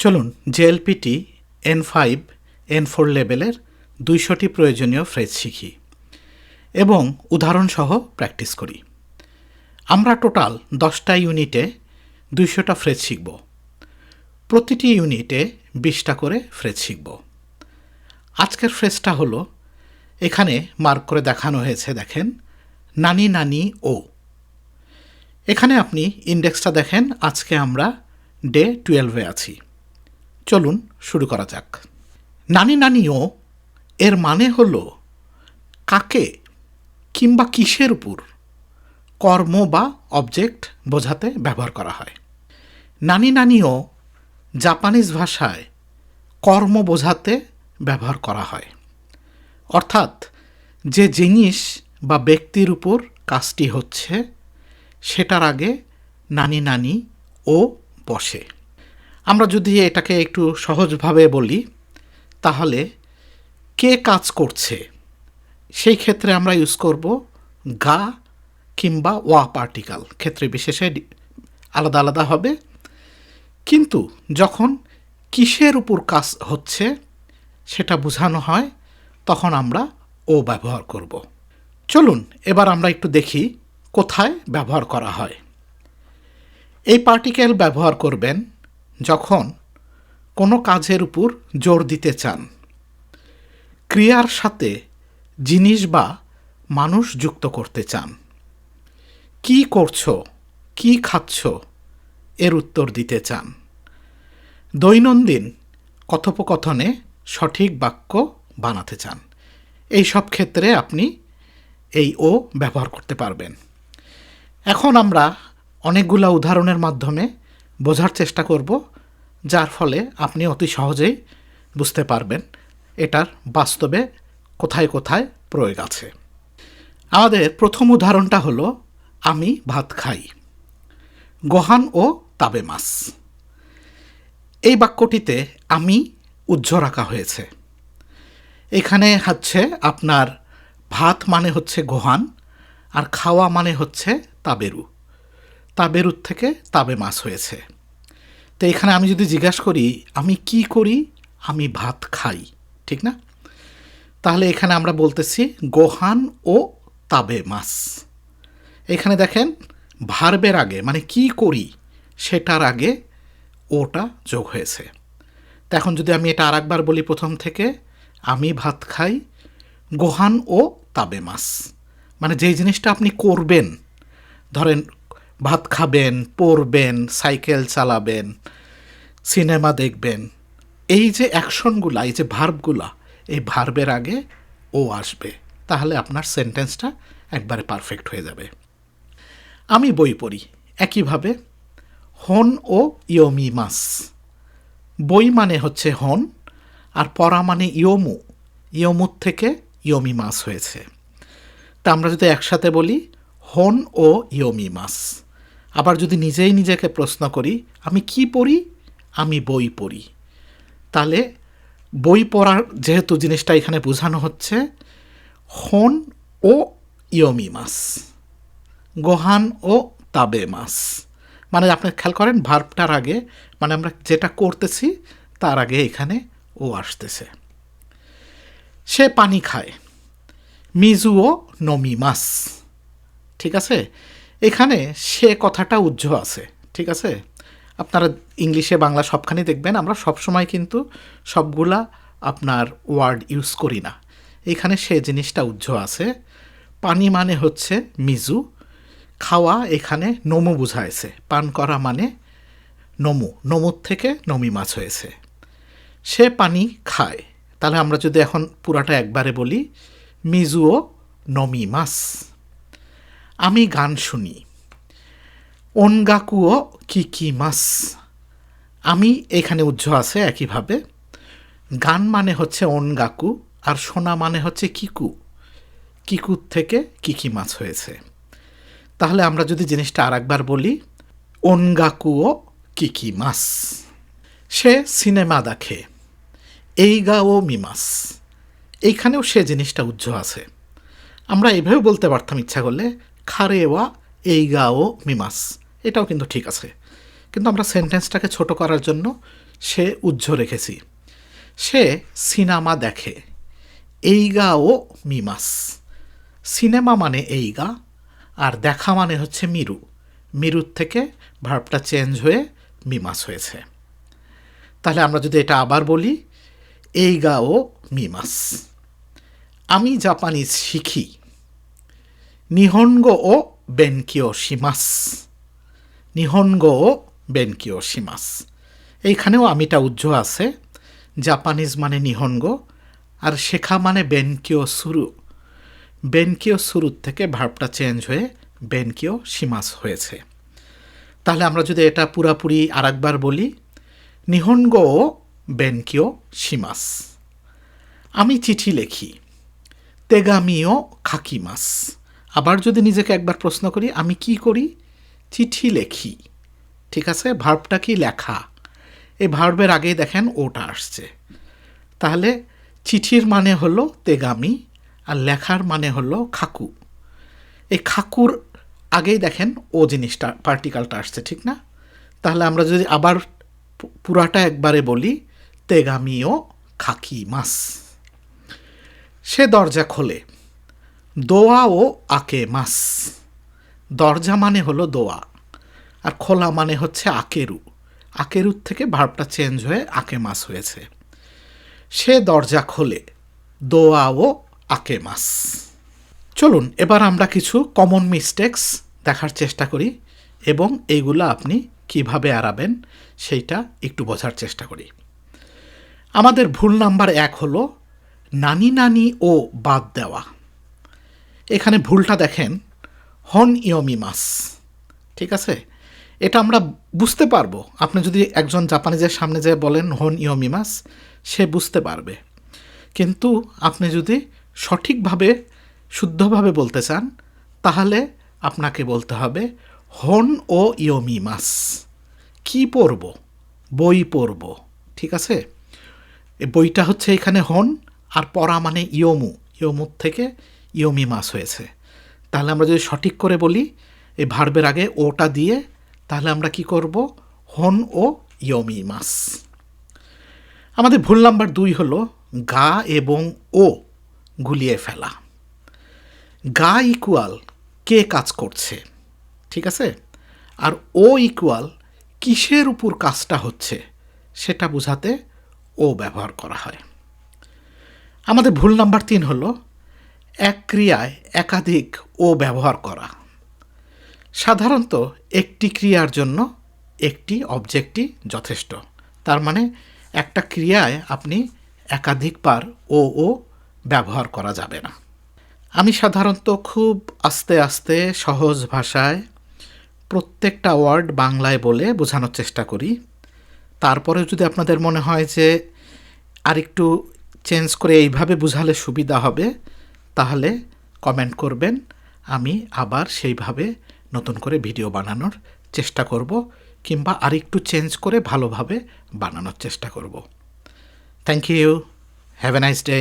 চলুন JLPT N5 N4 লেভেলের 200টি প্রয়োজনীয় ফ্রেজ শিখি এবং উদাহরণসহ প্র্যাকটিস করি। আমরা টোটাল 10টা ইউনিটে 200টা ফ্রেজ শিখব। প্রতিটি ইউনিটে 20টা করে ফ্রেজ শিখব। আজকের ফ্রেজটা হলো, এখানে মার্ক করে দেখানো হয়েছে, দেখেন, নানি নানি ও। এখানে আপনি ইন্ডেক্সটা দেখেন, আজকে আমরা ডে 12-এ আছি। চলুন শুরু করা যাক। নানি নানি ও এর মানে হলো কাকে কিংবা কিসের উপর কর্ম বা অবজেক্ট বোঝাতে ব্যবহার করা হয়। নানি নানি ও জাপানিজ ভাষায় কর্ম বোঝাতে ব্যবহার করা হয়, অর্থাৎ যে জিনিস বা ব্যক্তির উপর কাজটি হচ্ছে সেটার আগে নানি নানি ও বসে। আমরা যদি এটাকে একটু সহজভাবে বলি, তাহলে কে কাজ করছে সেই ক্ষেত্রে আমরা ইউজ করব গা কিংবা ওয়া পার্টিকেল, ক্ষেত্রে বিশেষে আলাদা আলাদা হবে। কিন্তু যখন কিসের উপর কাজ হচ্ছে সেটা বোঝানো হয়, তখন আমরা ও ব্যবহার করব। চলুন এবার আমরা একটু দেখি কোথায় ব্যবহার করা হয়। এই পার্টিকেল ব্যবহার করবেন যখন কোনো কাজের উপর জোর দিতে চান, ক্রিয়ার সাথে জিনিস বা মানুষ যুক্ত করতে চান, কি করছো, কি খাচ্ছ এর উত্তর দিতে চান, দৈনন্দিন কথোপকথনে সঠিক বাক্য বানাতে চান, এই সব ক্ষেত্রে আপনি এই ও ব্যবহার করতে পারবেন। এখন আমরা অনেকগুলা উদাহরণের মাধ্যমে বোঝার চেষ্টা করব, যার ফলে আপনি অতি সহজেই বুঝতে পারবেন এটার বাস্তবে কোথায় কোথায় প্রয়োগ আছে। আমাদের প্রথম উদাহরণটা হলো, আমি ভাত খাই। গোহান ও তাবেমাস। এই বাক্যটিতে আমি উজ্জ্ব রাখা হয়েছে। এখানে হচ্ছে আপনার ভাত মানে হচ্ছে গোহান, আর খাওয়া মানে হচ্ছে তাবেরু। তাবেরুর থেকে তাবেমাস হয়েছে। তো এখানে আমি যদি জিজ্ঞাসা করি আমি কি করি, আমি ভাত খাই, ঠিক না? তাহলে এখানে আমরা বলতেছি গোহান ও তাবেমাস। এখানে দেখেন ভার্বের আগে, মানে কি করি সেটার আগে ওটা যোগ হয়েছে। তো এখন যদি আমি এটা আরেকবার বলি প্রথম থেকে, আমি ভাত খাই গোহান ও তাবেমাস, মানে যেই জিনিসটা আপনি করবেন, ধরেন ভাত খাবেন, পড়বেন, সাইকেল চালাবেন, সিনেমা দেখবেন, এই যে অ্যাকশনগুলা, এই যে ভার্বগুলা, এই ভার্বের আগে ও আসবে, তাহলে আপনার সেন্টেন্সটা একবারে পারফেক্ট হয়ে যাবে। আমি বই পড়ি। একইভাবে হন ও ইয়োমিমাস। বই মানে হচ্ছে হন, আর পড়া মানে ইয়োমু। ইয়োমুর থেকে ইয়োমিমাস হয়েছে। তা আমরা যদি একসাথে বলি হন ও ইয়োমিমাস। আবার যদি নিজেই নিজেকে প্রশ্ন করি, আমি কি পড়ি, আমি বই পড়ি, তাহলে বই পড়ার যেহেতু জিনিসটা এখানে বোঝানো হচ্ছে, হন ও ইয়োমিমাস, গোহান ও তাবেমাস, মানে আপনি খেয়াল করেন ভার্বটার আগে, মানে আমরা যেটা করতেছি তার আগে এখানে ও আসতেছে। সে পানি খায়। মিজুও নমিমাস। ঠিক আছে, এখানে সে কথাটা উজ্জ্ব আছে, ঠিক আছে? আপনারা ইংলিশে বাংলা সবখানে দেখবেন আমরা সবসময় কিন্তু সবগুলা আপনার ওয়ার্ড ইউজ করি না। এখানে সে জিনিসটা উজ্জ্ব আছে। পানি মানে হচ্ছে মিজু, খাওয়া এখানে নমু বুঝাইছে, পান করা মানে নমু, নমুর থেকে নমিমাস হয়েছে। সে পানি খায়, তাহলে আমরা যদি এখন পুরাটা একবারে বলি, মিজুও নমিমাস। আমি গান শুনি। অনগাকুও কিকিমাস। আমি এখানে উজ্জ্ব আছে একইভাবে। গান মানে হচ্ছে অনগাকু, আর শোনা মানে হচ্ছে কিকু, কিকুর থেকে কিকিমাস হয়েছে। তাহলে আমরা যদি জিনিসটা আর একবার বলি, অনগাকুও কিকিমাস। সে সিনেমা দেখে। এইগা ও মিমাস। এইখানেও সে জিনিসটা উজ্জ্ব আছে। আমরা এভাবে বলতে পারতাম ইচ্ছা করলে, খারেওয়া এইগা ও মিমাস, এটাও কিন্তু ঠিক আছে। কিন্তু আমরা সেন্টেন্সটাকে ছোট করার জন্য সে উজ্জ রেখেছি। সে সিনেমা দেখে, এইগা ও মিমাস। সিনেমা মানে এইগা, আর দেখা মানে হচ্ছে মিরু। মিরুর থেকে ভার্বটা চেঞ্জ হয়ে মিমাস হয়েছে। তাহলে আমরা যদি এটা আবার বলি, এইগা ও মিমাস। আমি জাপানিজ শিখি, নিহনগো ও বেনকিও শিমাস। নিহনগো ও বেনকিও শিমাস। এইখানেও আমিটা উজ্জ আছে। জাপানিজ মানে নিহনগো, আর শেখা মানে বেনকিও সুরু। বেনকিও সুরুর থেকে ভার্বটা চেঞ্জ হয়ে বেনকিও শিমাস হয়েছে। তাহলে আমরা যদি এটা পুরাপুরি আরেকবার বলি, নিহনগো ও বেনকিও শিমাস। আমি চিঠি লেখি, তেগামিও খাকিমাস। আবার যদি নিজেকে একবার প্রশ্ন করি, আমি কি করি? চিঠি লেখি। ঠিক আছে, ভার্বটা কি? লেখা। এই ভার্বের আগেই দেখেন ওটা আসছে। তাহলে চিঠির মানে হলো তেগামি, আর লেখার মানে হলো খাকু। এই খাকুর আগেই দেখেন ও জিনিসটা, পার্টিকালটা আসছে, ঠিক না? তাহলে আমরা যদি আবার পুরাটা একবারে বলি, তেগামিও খাকিমাস। সে দরজা খোলে, দোয়া ও আকে মাস। দরজা মানে হলো দোয়া, আর খোলা মানে হচ্ছে আকেরু। আকেরুর থেকে ভার্বটা চেঞ্জ হয়ে আকে মাস হয়েছে। সে দরজা খোলে, দোয়া ও আকে মাস। চলুন এবার আমরা কিছু কমন মিস্টেক্স দেখার চেষ্টা করি এবং এইগুলো আপনি কিভাবে এড়াবেন সেইটা একটু বোঝার চেষ্টা করি। আমাদের ভুল নাম্বার 1 হলো নানি নানি ও বাদ দেওয়া। এখানে ভুলটা দেখেন, হন ইয়মিমাস। ঠিক আছে, এটা আমরা বুঝতে পারবো। আপনি যদি একজন জাপানিজের সামনে যেয়ে বলেন হন ইয়মিমাস, সে বুঝতে পারবে। কিন্তু আপনি যদি সঠিকভাবে শুদ্ধভাবে বলতে চান, তাহলে আপনাকে বলতে হবে হন ও ইয়মিমাস। কি পড়ব? বই পড়ব। ঠিক আছে, বইটা হচ্ছে এখানে হন, আর পড়া মানে ইয়মু। ইয়মুর থেকে ইয়মিমাস হয়েছে। তাহলে আমরা যদি সঠিক করে বলি, এই ভার্বের আগে ওটা দিয়ে, তাহলে আমরা কি করব? হন ও ইয়মিমাস। আমাদের ভুল নাম্বার 2 হলো গা এবং ও গুলিয়ে ফেলা। গা ইকুয়াল কে কাজ করছে, ঠিক আছে, আর ও ইকুয়াল কিসের উপর কাজটা হচ্ছে সেটা বোঝাতে ও ব্যবহার করা হয়। আমাদের ভুল নাম্বার 3 হলো এক ক্রিয়ায় একাধিক ও ব্যবহার করা। সাধারণত একটি ক্রিয়ার জন্য একটি অবজেক্টই যথেষ্ট। তার মানে একটা ক্রিয়ায় আপনি একাধিকবার ও ব্যবহার করা যাবে না। আমি সাধারণত খুব আস্তে আস্তে সহজ ভাষায় প্রত্যেকটা ওয়ার্ড বাংলায় বলে বোঝানোর চেষ্টা করি। তারপরে যদি আপনাদের মনে হয় যে আরেকটু চেঞ্জ করে এইভাবে বোঝালে সুবিধা হবে, তাহলে কমেন্ট করবেন। আমি আবার সেইভাবে নতুন করে ভিডিও বানানোর চেষ্টা করব, কিংবা আরেকটু চেঞ্জ করে ভালোভাবে বানানোর চেষ্টা করব। Thank you. Have a nice day.